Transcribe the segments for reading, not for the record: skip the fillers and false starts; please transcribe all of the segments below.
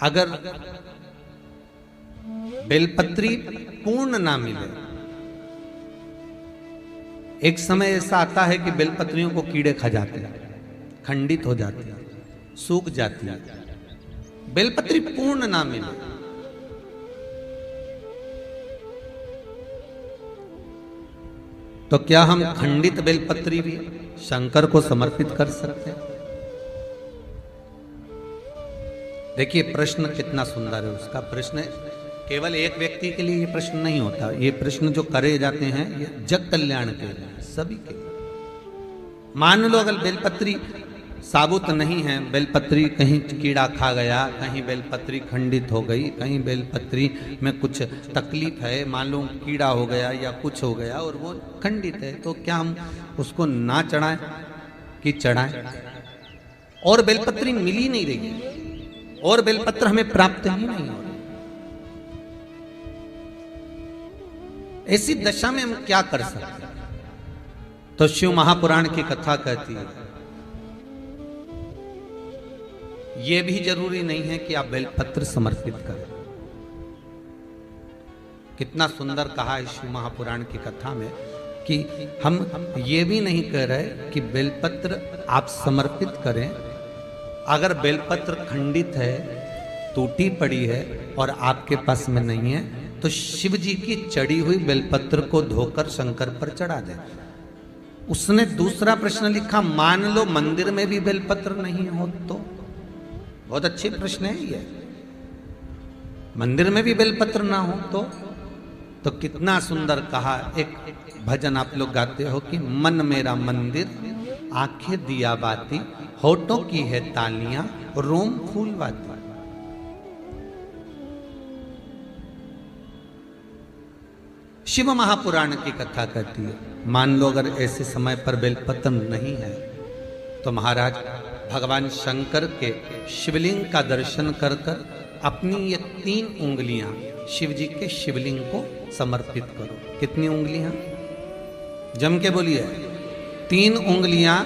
अगर बेलपत्री पूर्ण ना मिले, एक समय ऐसा आता है कि बेलपत्रियों को कीड़े खा जाते हैं, खंडित हो जाती है, सूख जाती है, बेलपत्री पूर्ण ना मिले, तो क्या हम खंडित बेलपत्री भी शंकर को समर्पित कर सकते हैं? देखिए प्रश्न कितना सुंदर है। उसका प्रश्न केवल एक व्यक्ति के लिए ये प्रश्न नहीं होता, ये प्रश्न जो करे जाते हैं ये जग कल्याण के लिए, सभी के लिए। मान लो अगर बेलपत्री साबुत नहीं है, बेलपत्री कहीं कीड़ा खा गया, कहीं बेलपत्री खंडित हो गई, कहीं बेलपत्री में कुछ तकलीफ है, मान लो कीड़ा हो गया या कुछ हो गया और वो खंडित है, तो क्या हम उसको ना चढ़ाएं कि चढ़ाएं? और बेलपत्री मिल ही नहीं रही है और बेलपत्र हमें प्राप्त ही नहीं हो रही, ऐसी दशा में हम क्या कर सकते हैं? तो शिव महापुराण की कथा कहती है यह भी जरूरी नहीं है कि आप बेलपत्र समर्पित करें। कितना सुंदर कहा है शिव महापुराण की कथा में कि हम ये भी नहीं कह रहे कि बेलपत्र आप समर्पित करें। अगर बेलपत्र खंडित है, टूटी पड़ी है और आपके पास में नहीं है, तो शिव जी की चढ़ी हुई बेलपत्र को धोकर शंकर पर चढ़ा दे। उसने दूसरा प्रश्न लिखा, मान लो मंदिर में भी बेलपत्र नहीं हो तो? बहुत अच्छे प्रश्न है ये। मंदिर में भी बेलपत्र ना हो तो कितना सुंदर कहा। एक भजन आप लोग गाते हो कि मन मेरा मंदिर, आंखें दिया बाती, होठों की है तालियां, रोम फूलवाती। शिव महापुराण की कथा कहती है मान लो अगर ऐसे समय पर बेलपत्र नहीं है तो महाराज भगवान शंकर के शिवलिंग का दर्शन कर कर अपनी ये 3 उंगलियां शिव जी के शिवलिंग को समर्पित करो। कितनी उंगलियां? जम के बोलिए। 3 उंगलियां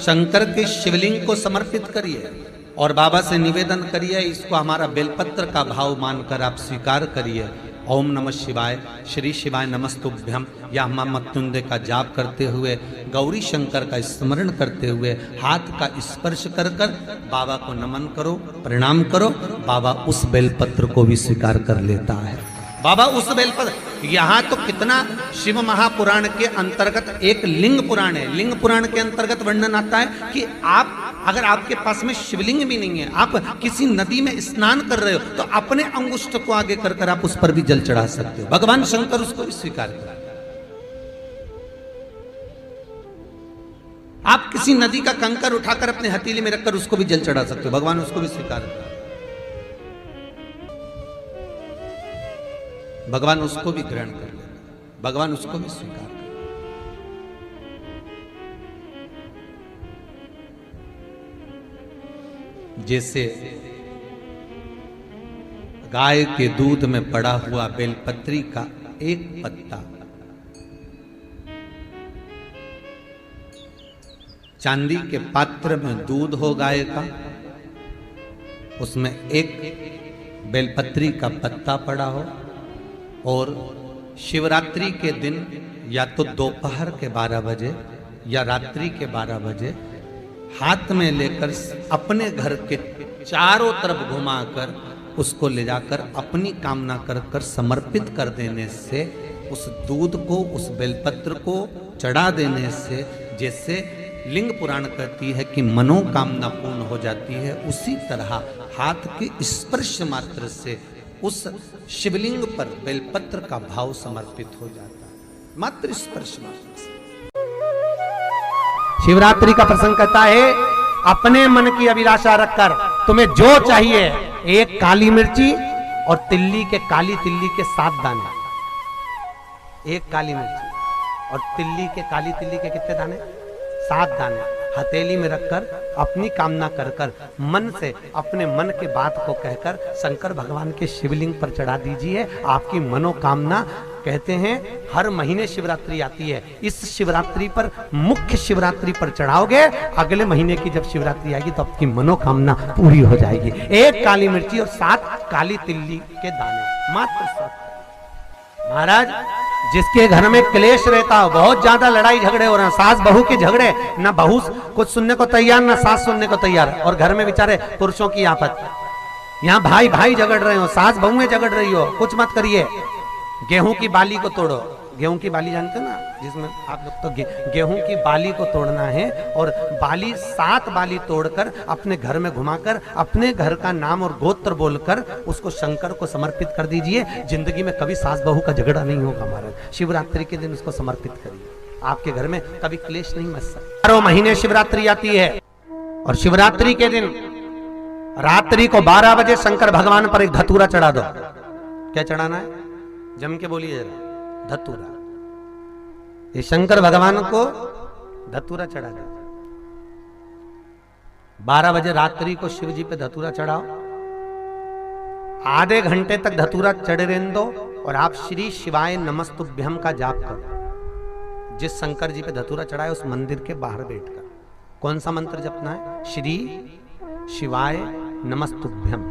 शंकर के शिवलिंग को समर्पित करिए और बाबा से निवेदन करिए, इसको हमारा बेलपत्र का भाव मानकर आप स्वीकार करिए। ओम नमः शिवाय, श्री शिवाय नमस्तुभ्यम या मृत्युंजय का जाप करते हुए, गौरी शंकर का स्मरण करते हुए, हाथ का स्पर्श कर कर बाबा को नमन करो, प्रणाम करो। बाबा उस बेलपत्र को भी स्वीकार कर लेता है। बाबा उस बेलपत्र, यहाँ तो कितना शिव महापुराण के अंतर्गत एक लिंग पुराण है। लिंग पुराण के अंतर्गत वर्णन आता है कि आप अगर आपके पास में शिवलिंग भी नहीं है, आप किसी नदी में स्नान कर रहे हो, तो अपने अंगुष्ठ को आगे कर कर आप उस पर भी जल चढ़ा सकते हो। भगवान शंकर उसको भी स्वीकार कर। आप किसी नदी का कंकर उठाकर अपने हथेली में रखकर उसको भी जल चढ़ा सकते हो, भगवान उसको भी स्वीकार कर। भगवान उसको भी ग्रहण कर लेते, भगवान उसको भी स्वीकार कर। जैसे गाय के दूध में पड़ा हुआ बेलपत्री का एक पत्ता चांदी के पात्र में दूध हो गाय का, उसमें एक बेलपत्री का पत्ता पड़ा हो और शिवरात्रि के दिन या तो दोपहर के 12 बजे या रात्रि के 12 बजे हाथ में लेकर अपने घर के चारों तरफ घुमाकर उसको ले जाकर अपनी कामना कर कर समर्पित कर देने से, उस दूध को, उस बेलपत्र को चढ़ा देने से, जैसे लिंग पुराण कहती है कि मनोकामना पूर्ण हो जाती है, उसी तरह हाथ के स्पर्श मात्र से उस शिवलिंग पर बेलपत्र का भाव समर्पित हो जाता है, मात्र स्पर्श मात्र से। शिवरात्रि का प्रसंग कहता है अपने मन की अभिलाषा रखकर तुम्हें जो चाहिए, एक काली मिर्ची और तिल्ली के, काली तिल्ली के 7 दाने। एक काली मिर्ची और तिल्ली के, काली तिल्ली के कितने दाने? 7 दाने हथेली में रखकर अपनी कामना कर कर मन से अपने मन के बात को कहकर शंकर भगवान के शिवलिंग पर चढ़ा दीजिए। आपकी मनोकामना कहते हैं हर महीने शिवरात्रि आती है, इस शिवरात्रि पर, मुख्य शिवरात्रि पर चढ़ाओगे, अगले महीने की जब शिवरात्रि आएगी तो आपकी मनोकामना पूरी हो जाएगी। 1 काली मिर्ची और 7 काली तिल्ली के दाने, मात्र 7। महाराज, जिसके घर में क्लेश रहता हो, बहुत ज्यादा लड़ाई झगड़े हो रहे हैं, सास बहू के झगड़े, ना बहू कुछ सुनने को तैयार ना सास सुनने को तैयार, और घर में बेचारे पुरुषों की आफत, यहाँ भाई भाई झगड़ रहे हो, सास बहुएं झगड़ रही हो, कुछ मत करिए। गेहूं की बाली को तोड़ो, गेहूं की बाली जानते ना, जिसमें आप लोग तो गेहूं की बाली को तोड़ना है, और बाली 7 बाली तोड़कर अपने घर में घुमाकर अपने घर का नाम और गोत्र बोलकर उसको शंकर को समर्पित कर दीजिए। जिंदगी में कभी सास बहू का झगड़ा नहीं होगा महाराज। शिवरात्रि के दिन उसको समर्पित करिए, आपके घर में कभी क्लेश नहीं मच सकता। 12 महीने शिवरात्रि आती है, और शिवरात्रि के दिन रात्रि को 12 बजे शंकर भगवान पर एक धतूरा चढ़ा दो। क्या चढ़ाना है? जम के बोलिए जरा, धतूरा। ये शंकर भगवान को धतूरा चढ़ा दो। 12 बजे रात्रि को शिव जी पे धतूरा चढ़ाओ, आधे घंटे तक धतूरा चढ़े रहने दो, और आप श्री शिवाय नमस्तुभ्यम का जाप करो। जिस शंकर जी पे धतूरा चढ़ाए उस मंदिर के बाहर बैठकर कौन सा मंत्र जपना है? श्री शिवाय नमस्तुभ्यम।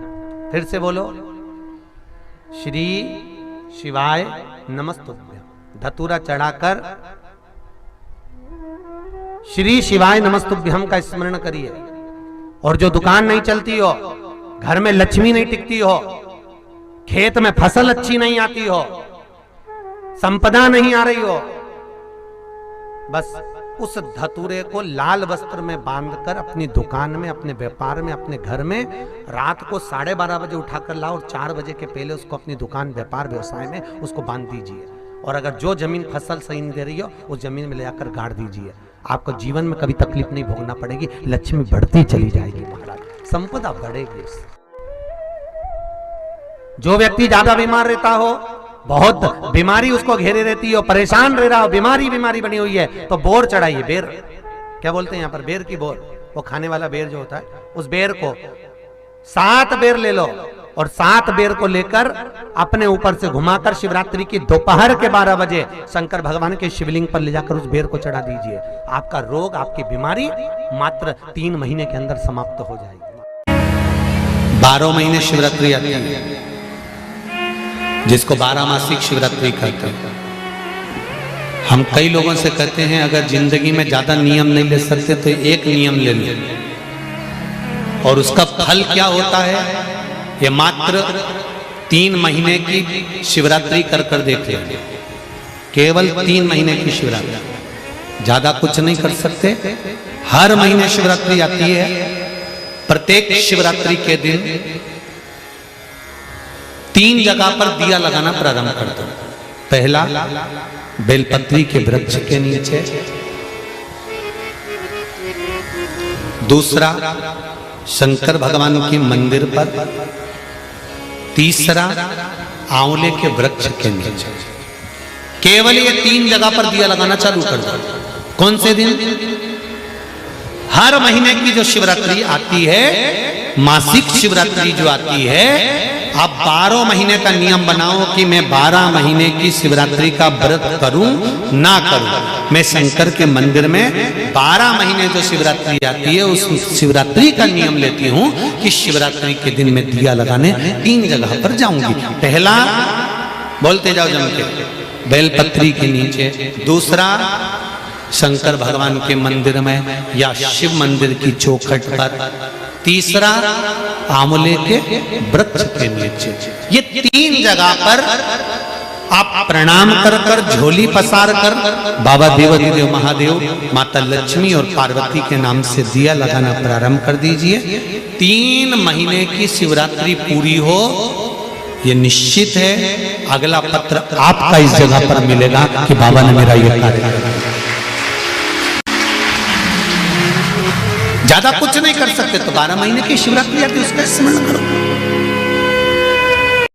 फिर से बोलो, श्री शिवाय नमस्तुभ्यम। धतूरा चढ़ाकर श्री शिवाय नमस्तुभ्यम का स्मरण करिए। और जो दुकान नहीं चलती हो, घर में लक्ष्मी नहीं टिकती हो, खेत में फसल अच्छी नहीं आती हो, संपदा नहीं आ रही हो, बस उस धतूरे को लाल वस्त्र में बांधकर अपनी दुकान में, अपने व्यापार में, अपने घर में रात को 12:30 बजे उठाकर लाओ, और 4 बजे के पहले उसको अपनी दुकान, व्यापार, व्यवसाय में उसको बांध दीजिए। और अगर जो जमीन फसल सही नहीं दे रही हो, उस जमीन में ले जाकर गाड़ दीजिए। आपको जीवन में कभी तकलीफ नहीं भोगना पड़ेगी, लक्ष्मी बढ़ती चली जाएगी महाराज, संपदा बढ़ेगी। जो व्यक्ति ज्यादा बीमार रहता हो, बहुत बीमारी उसको घेरे रहती हो, परेशान रह रहा हो, बीमारी बनी हुई है, तो बोर चढ़ाइए। बेर, क्या बोलते हैं यहाँ पर? बेर की बोर, वो खाने वाला बेर जो होता है, उस बेर को 7 बेर ले लो, और 7 बेर को लेकर अपने ऊपर से घुमाकर शिवरात्रि की दोपहर के 12 बजे शंकर भगवान के शिवलिंग पर ले जाकर उस बेर को चढ़ा दीजिए। आपका रोग, आपकी बीमारी मात्र 3 महीने के अंदर समाप्त हो जाएगी। 12 महीने शिवरात्रि आती है, जिसको 12 मासिक शिवरात्रि कहते हैं। हम कई लोगों से कहते हैं अगर जिंदगी में ज्यादा नियम नहीं ले सकते तो एक नियम ले लो, और उसका फल क्या होता है ये मात्र 3 महीने की शिवरात्रि कर कर देते हैं। केवल 3 महीने की शिवरात्रि, ज्यादा कुछ नहीं कर सकते। हर महीने शिवरात्रि आती है। प्रत्येक शिवरात्रि के दिन 3 जगह पर दिया लगाना प्रारंभ कर दो। पहला, बेलपत्री के वृक्ष के नीचे। दूसरा, शंकर भगवान के मंदिर पर। तीसरा, आंवले के वृक्ष के नीचे। केवल ये 3 जगह पर दिया लगाना चालू कर दो। कौन से दिन? हर महीने की जो शिवरात्रि आती है, मासिक शिवरात्रि जो आती है, आप 12 महीने का नियम बनाओ कि मैं 12 महीने की शिवरात्रि का व्रत करूं ना करूं। मैं शंकर के मंदिर में 12 महीने जो शिवरात्रि आती है उस शिवरात्रि का नियम लेती हूं कि शिवरात्रि के दिन मैं दिया लगाने 3 जगह पर जाऊंगी। पहला, बोलते जाओ जम के, बेलपत्री के नीचे। दूसरा, शंकर भगवान के मंदिर में या शिव मंदिर की चौखट पर। तीसरा, आंवले के वृक्ष के नीचे। ये 3 जगह पर आप प्रणाम कर कर, झोली पसार कर बाबा देवाधिदेव महादेव, माता लक्ष्मी और पार्वती के नाम से दिया लगाना प्रारंभ कर दीजिए। 3 महीने की शिवरात्रि पूरी हो, ये निश्चित है अगला पत्र आपका इस जगह पर मिलेगा कि बाबा ने मेरा ये कार्य किया। ज्यादा कुछ नहीं कर सकते तो 12 महीने की शिवरात्रि आती है, उसका स्मरण करो।